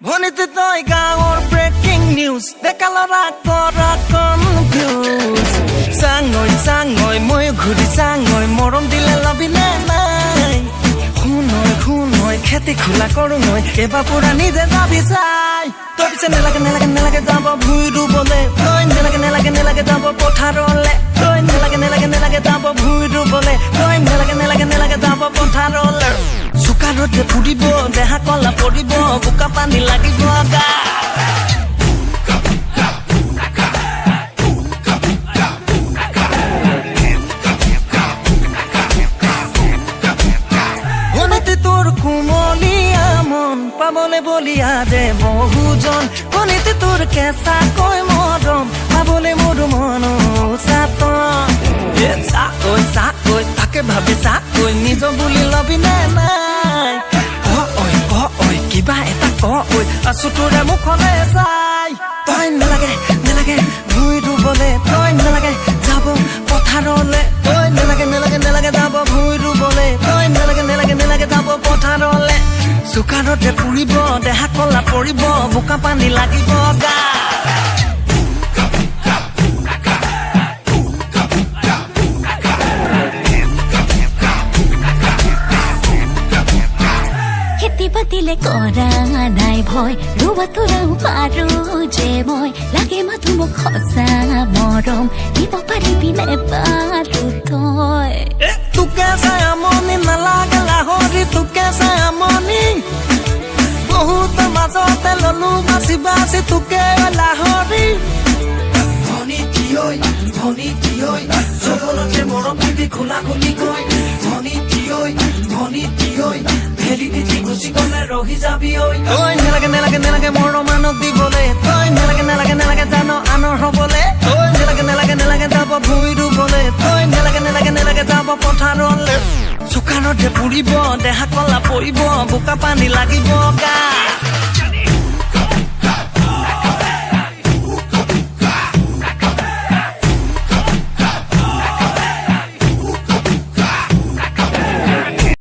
ভনিতে তই গাঁৱৰ breaking news ডেকালৰা কৰা কনফিউজ চাঙৈ মই ঘূৰি চাঙৈ মৰম দিলে লবিনে নাই শুনৈ খেতি খোলা কৰো মই এবাৰ পুৰা নিজে যাবি চাই তই পিছে নেলাগে যাব ভুই ৰুবলে তই নেলাগে যাব পথাৰলে তই নেলাগে যাব ভুই ৰুবলে তই নেলাগে যাব পথাৰলে চুকাৰতে ফুৰিব দেহা কলা পৰিব বোকা পানী লাগিব গা তোর কুমলিয়া মন পাবলে বলিয়া যে বহুজন কলিতে তোর কেঁচা কই মরম পাবলে মোর মন চাকৈ তাকে ভাবি চাকৈ নিজ বুলি লবিনে নাই ঐ কিবা এটা ঐ আছো তোৰে মুখলে চাই তই নেলাগে ভুই ৰুবলে তই নেলাগে যাব পথাৰলে তই নেলাগে যাব ভুই ৰুবলে তই নেলাগে যাব পথাৰলে চুকাৰতে ফুৰিব দেহা কলা পৰিব বোকা পানী লাগিব গা পাতিলে কৰা নাই ভয় ৰুবা তোৰাও পাৰো যে মই লাগে মাথো মোক সঁচা মৰম দিব পাৰিবিনে পাৰো তই তোকে চাই আমনি নালাগে লাহৰি তোকে চাই আমনি বহুত মাজতে ললো বাচি তোকে লাহৰি ধনী দিয়ৈ সকলোতে মৰম দিবি খোলা খুলি কৈ ধনী দিয়ৈ ভেলি দি গুচি গলে ৰহি যাবি ঐ তই নেলাগে মৰমানক দিবলে তই নেলাগে জানো আনৰ হবলে তই নেলাগে যাব ভুই ৰুবলে তই নেলাগে যাব পথাৰলে চুকাৰতে ফুৰিব দেহা কলা পৰিব বোকা পানী লাগিব গা